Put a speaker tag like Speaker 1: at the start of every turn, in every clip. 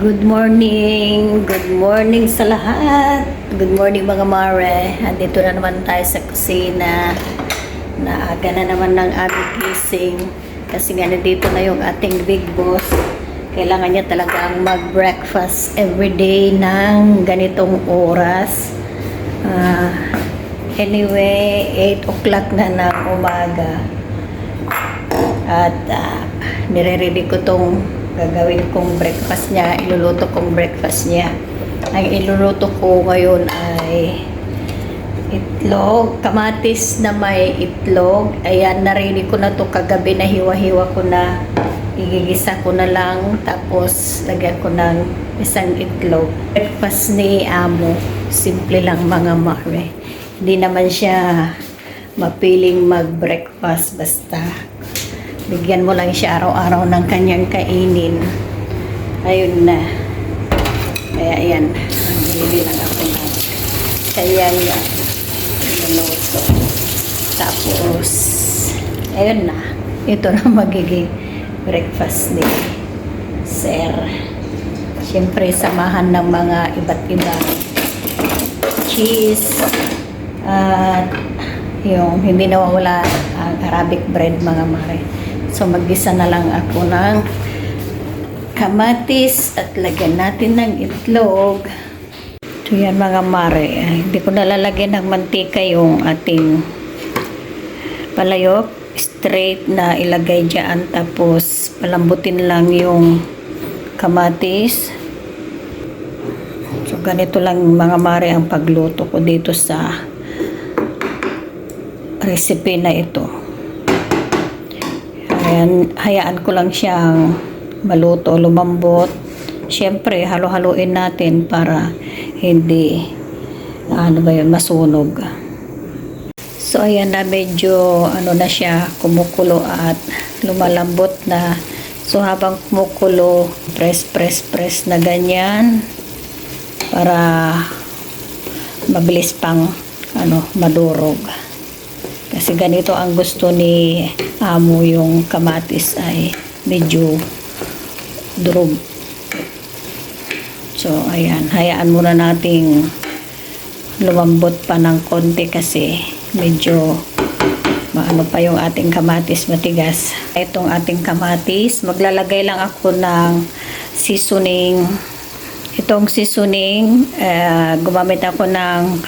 Speaker 1: Good morning sa lahat. Good morning mga mare. Andito na naman tayo sa kusina. Naaga na naman ng aming gising. Kasi nga nandito na yung ating big boss. Kailangan niya talagang mag-breakfast everyday ng ganitong oras. Anyway, 8 o'clock na ng umaga. At nire-ready ko tong gagawin kong breakfast niya, iluluto kong breakfast niya. Ang iluluto ko ngayon ay itlog, kamatis na may itlog. Ayan, na-ready ko na to kagabi, na hiwa-hiwa ko na, igigisa ko na lang, tapos lagyan ko ng isang itlog. Breakfast ni Amo, simple lang mga mare. Hindi naman siya mapiling mag-breakfast, basta bigyan mo lang siya araw-araw ng kanyang kainin. Ayun na. Kaya ayan, bili lang ako na kaya yan minuto. Tapos ayun na, ito na magiging breakfast ni Sir. Siyempre samahan ng mga iba't ibang cheese at yung hindi nawawala ang Arabic bread mga mare. So maggisa na lang ako ng kamatis at lagyan natin ng itlog. So yan mga mare, hindi ko nalalagyan ng mantika yung ating palayok. Straight na ilagay dyan, tapos palambutin lang yung kamatis. So ganito lang mga mare ang pagluto ko dito sa recipe na ito. Ayan, hayaan ko lang siyang maluto, lumambot. Siyempre, halo-haluin natin para hindi masunog. So ayan na, medyo na siya, kumukulo at lumalambot na. So habang kumukulo, press na ganyan para mabilis pang madurog. Kasi ganito ang gusto ni Amo, yung kamatis ay medyo durog. So ayan, hayaan muna nating lumambot pa ng konti kasi medyo maano pa yung ating kamatis, matigas. Itong ating kamatis, maglalagay lang ako ng seasoning. Itong seasoning, gumamit ako ng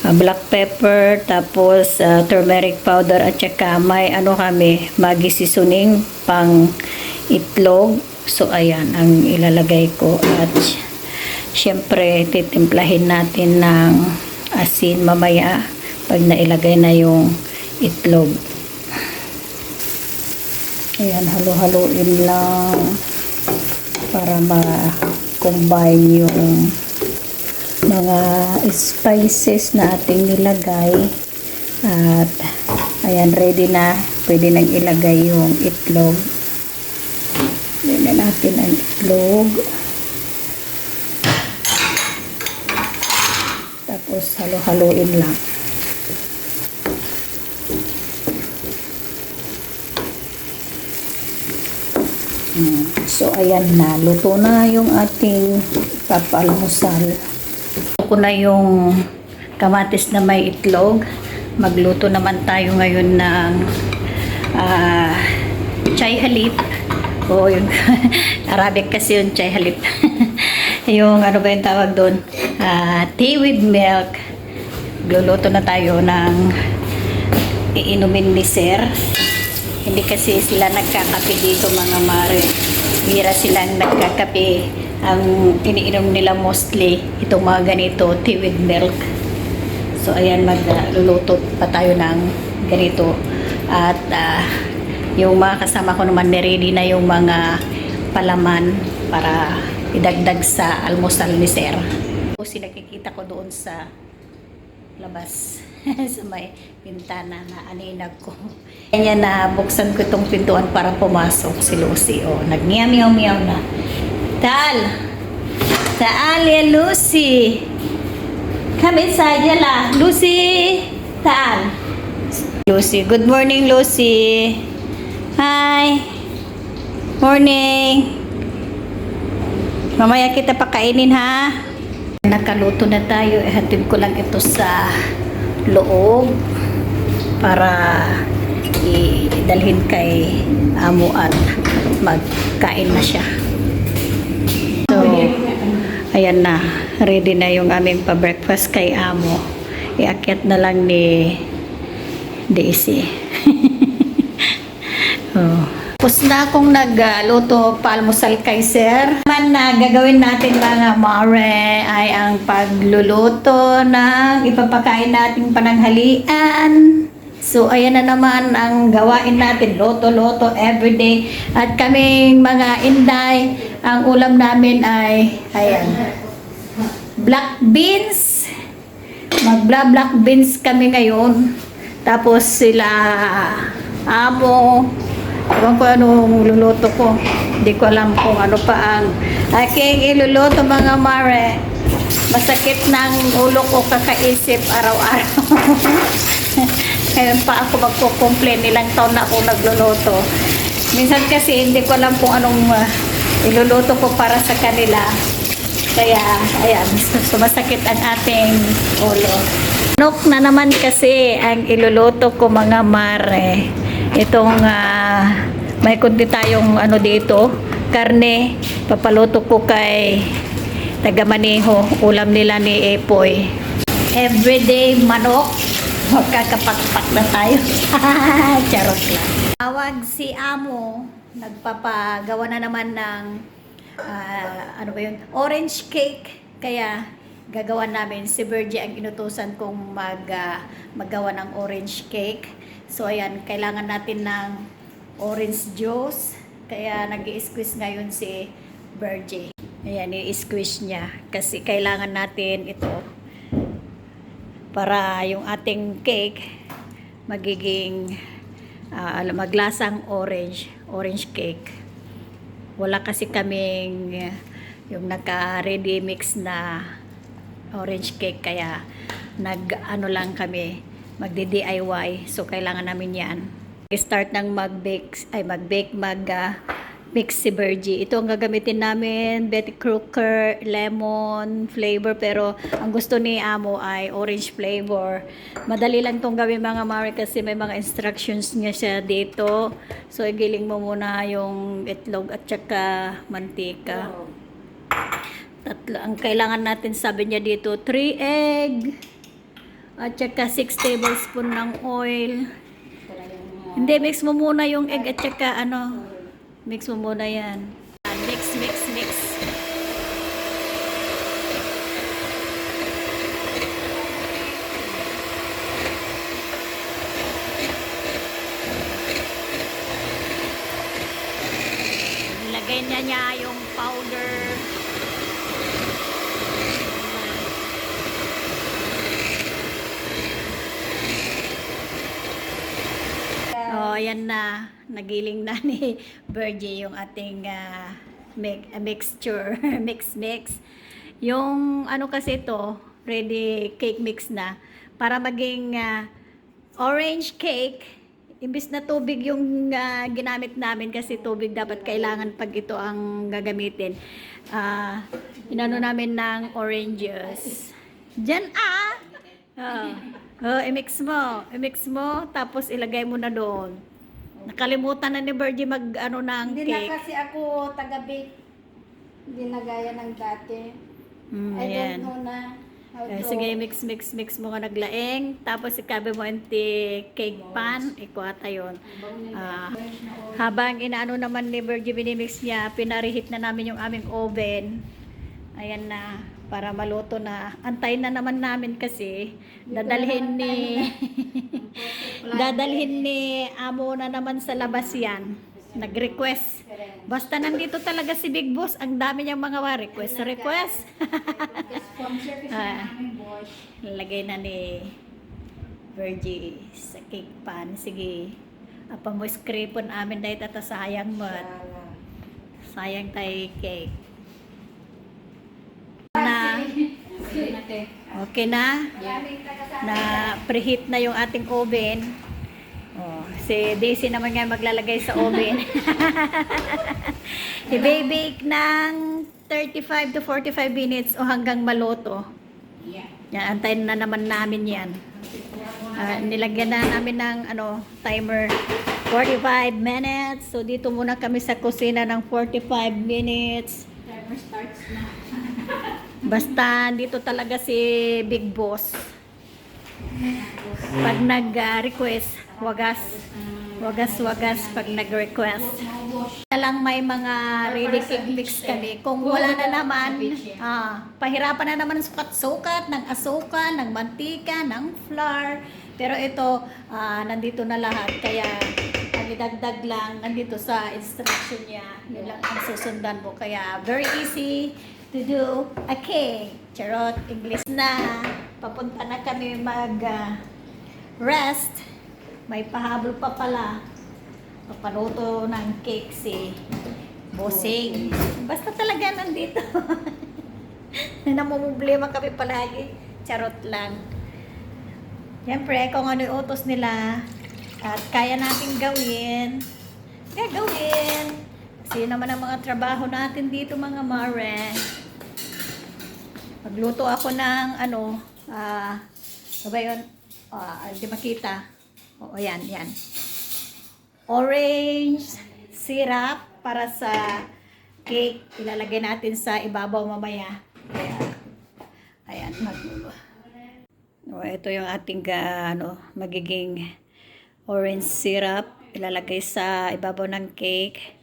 Speaker 1: black pepper, tapos turmeric powder, at saka may Maggi seasoning pang itlog. So ayan ang ilalagay ko, at syempre titimplahin natin ng asin mamaya pag nailagay na yung itlog. Ayan, halo-haloin lang para ma-combine yung mga spices na ating nilagay. At ayan, ready na, pwede nang ilagay yung itlog. Lagyan natin ang itlog, tapos halo-haloin lang. So ayan na, luto na yung ating papalmusal. Ko na yung kamatis na may itlog. Magluto naman tayo ngayon ng chai halip, o yung Arabic kasi yung chai halip. Yung ba yung tawag doon, tea with milk. Luluto na tayo ng iinumin ni Sir. Hindi kasi sila nagkakape dito mga mare. Bira silang nagkakape. Ang iniinom nila mostly itong mga ganito, tea with milk. So ayan, magluluto pa tayo ng ganito. At yung mga kasama ko naman, ready na yung mga palaman para idagdag sa almusal ni Sir. Kasi nakikita ko doon sa labas sa may pintana na aninag ko. Kanya na buksan ko itong pintuan para pumasok si Lucy. Nag-meow-meow na. Taal ya Lucy. Come inside yala. Lucy. Taal. Lucy. Good morning Lucy. Hi. Morning. Mamaya kita pakainin ha. Nakaluto na tayo. Ihatid ko lang ito sa loob para idalhin kay amo at magkain na siya. So, ayan na. Ready na yung aming pa-breakfast kay amo. Iakyat na lang ni Daisy. Oh. Tapos na akong nagluto palmusal kay sir. Man na gagawin natin mga mare ay ang pagluluto ng ipapakain nating pananghalian. So ayan na naman ang gawain natin, loto-loto everyday. At kaming mga Inday, ang ulam namin ay ayan, black beans. Black beans kami ngayon. Tapos sila amo, ewan ko anong luluto ko. Hindi ko alam kung ano pa ang aking iluluto mga mare. Masakit ng ulo ko kakaisip araw-araw. Ngayon pa ako magko-complain, ilang taon na ako nagluluto. Minsan kasi hindi ko alam kung anong iluluto ko para sa kanila. Kaya, ayan, sumasakit ang ating ulo. Manok na naman kasi ang iluluto ko mga mare. Itong may kunti tayong ano dito, karne, papaluto ko kay taga-Maneho, ulam nila ni Epoy. Everyday manok, magkakapakpak na tayo. Charot lang. Tawag si amo, nagpapagawa na naman ng ano ba yun? Orange cake. Kaya gagawa namin. Si Virgie ang inutusan kong maggawa ng orange cake. So ayan, kailangan natin ng orange juice. Kaya nag-i-squeeze ngayon si Virgie. Ayan, i-squeeze niya. Kasi kailangan natin ito para yung ating cake magiging maglasang orange cake. Wala kasi kaming yung naka-ready mix na orange cake, kaya nag-ano lang kami, magdi-DIY. So kailangan namin 'yan. Start ng mix si Virgie. Ito ang gagamitin namin, Betty Crocker, lemon flavor, pero ang gusto ni amo ay orange flavor. Madali lang tong gawin mga mare kasi may mga instructions niya siya dito. So igiling mo muna yung itlog at saka mantika. Tatlo ang kailangan natin, sabi niya dito, 3 egg at saka 6 tablespoon ng oil. Hindi, mix mo muna yung egg at saka mix mo muna yan. Mix. Nilagay niya yung powder. Oh, ayan na. Nagiling na ni Virgie yung ating mixture. mix. Yung ano kasi ito, ready cake mix na. Para maging orange cake, imbis na tubig yung ginamit namin, kasi tubig dapat kailangan pag ito ang gagamitin. Inano namin ng oranges. Diyan i-mix mo, tapos ilagay mo na doon. Nakalimutan na ni Virgie ng
Speaker 2: Hindi
Speaker 1: cake.
Speaker 2: na kasi ako taga-bake. Hindi na gaya ng dati. I
Speaker 1: Ayan.
Speaker 2: don't know na how to...
Speaker 1: Sige, mix mo ka naglaing. Tapos ikabi mo yung cake pan. Ikuha yun. Habang inaano naman ni Virgie, binimix niya, pinarihit na namin yung aming oven. Ayan na, para maluto na. Antayin na naman namin kasi dadalhin ni amo na naman sa labas yan. Nag-request. Basta nandito talaga si Big Boss, ang dami niyang mga request. Lagay na ni Virgie sa cake pan. Sige. Apa mo scrape amin dahil sayang mo. Sayang tayo cake. Okay na? Na preheat na yung ating oven. Si Daisy naman nga maglalagay sa oven. I-bake ng 35 to 45 minutes o hanggang maluto. Yan, antayin na naman namin yan. Nilagyan na namin ng timer 45 minutes. So dito muna kami sa kusina ng 45 minutes.
Speaker 2: Timer starts na.
Speaker 1: Basta dito talaga si Big Boss. Pag nag-request, wagas pag nag-request. Na lang may mga ready cake mix kami. Kung wala na naman, pahirapan na naman sukat-sukat ng asukan, ng mantika, ng flour. Pero ito, nandito na lahat. Kaya, idagdag lang, nandito sa instruction niya. Yun lang ang susundan mo. Kaya, very easy to do a cake. Charot, English na. Papunta na kami rest. May pahabol pa pala. Papaluto ng cake si Bossing. Basta talaga nandito. Namumblema kami palagi. Charot lang. Siyempre, kung ano yung utos nila at kaya natin gawin, gagawin. Kasi yun naman ang mga trabaho natin dito, mga mare. Magluto ako ng ano ba yun? Hindi makita. Oo, yan. Orange syrup para sa cake. Ilalagay natin sa ibabaw mamaya. Ayan. Ito yung ating magiging orange syrup. Ilalagay sa ibabaw ng cake.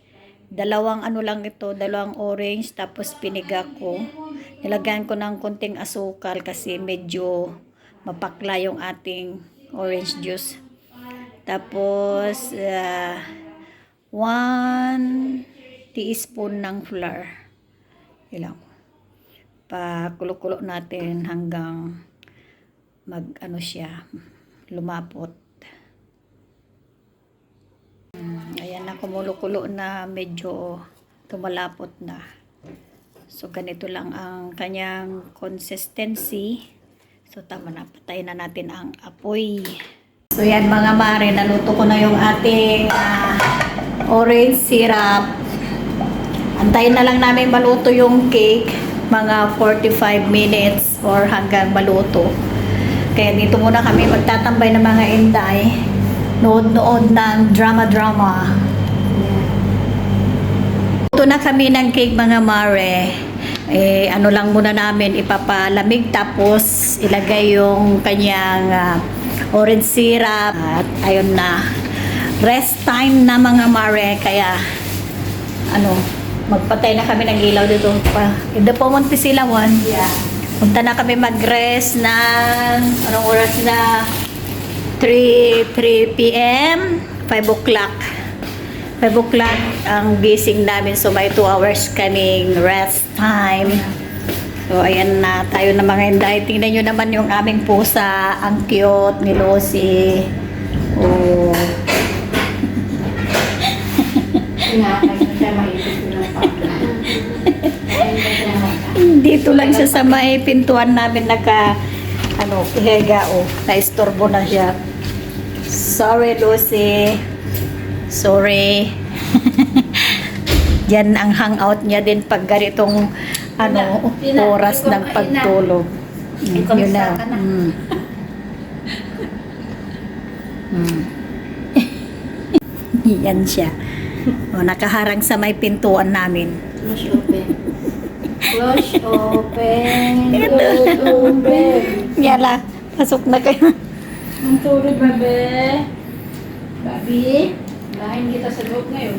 Speaker 1: Dalawang dalawang orange, tapos piniga ko. Nilagyan ko ng konting asukal kasi medyo mapakla yung ating orange juice. Tapos 1 teaspoon ng flour. Ilang. Pakulo-kulo natin hanggang siya lumapot. Ayan na, kumulo-kulo na, medyo tumalapot na. So ganito lang ang kanyang consistency. So tama na, patayin na natin ang apoy. So yan mga mare, naluto ko na yung ating orange syrup. Antayin na lang namin maluto yung cake, mga 45 minutes or hanggang maluto. Kaya dito muna kami magtatambay ng mga inday. Nood-nood ng drama-drama. Luto na kami ng cake mga mare. Lang muna namin ipapalamig, tapos ilagay yung kanyang orange syrup at ayun na, rest time na mga mare. Kaya magpatay na kami ng ilaw dito pa. Ito po Montesilawan. Punta na kami mag-rest ng anong oras na 3 p.m. 5 o'clock ang gising namin. So may 2 hours kaming rest time. So ayan na tayo na mga inday. Tingnan nyo naman yung aming pusa. Ang cute ni Lucy. Oh. Dito lang siya sa may pintuan namin ihiga. Na-istorbo na siya. Sorry Lucy. Sorry. Yan ang hangout niya din pag ganitong oras ng pagtulog. Yun na. Yan siya. Nakaharang sa may pintuan namin.
Speaker 2: Close open. Close open.
Speaker 1: Yala, pasok na kayo.
Speaker 2: Ang tulog, babe. Babi, lahin kita sa loob ngayon.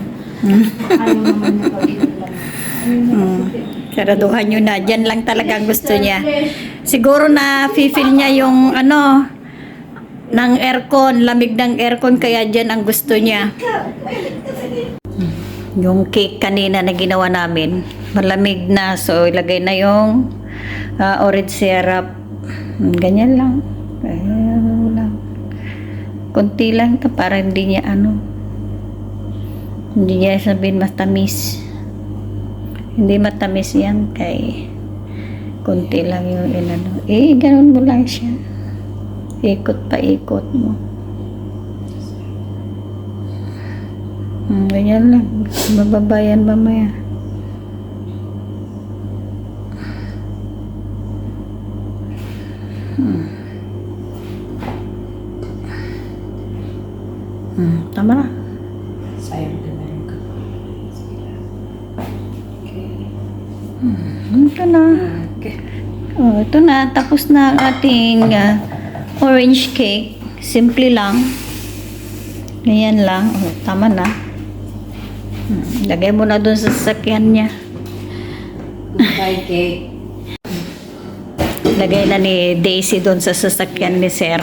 Speaker 2: Ayaw naman niya pag-ilan.
Speaker 1: Saraduhan nyo na. Diyan lang talaga gusto niya. Siguro na feel niya yung ng aircon, lamig ng aircon, kaya dyan ang gusto niya. Yung cake kanina na ginawa namin, malamig na. So ilagay na yung orange syrup. Ganyan lang. Kunti lang ito para hindi niya hindi niya sabihin matamis. Hindi matamis yan, kay kunti lang yung ganun mo lang siya. Ikot pa ikot mo. Ganyan lang. Mababayan mamaya. Tama na.
Speaker 3: Sayang din na yung kape. Okay.
Speaker 1: Ito na.
Speaker 3: Okay.
Speaker 1: Oh, ito na. Tapos na ang ating orange cake. Simple lang. Ganyan lang. Oh, tama na. Lagay mo na dun sa sasakyan niya.
Speaker 3: Bye, cake.
Speaker 1: Lagay na ni Daisy dun sa sasakyan ni Sir.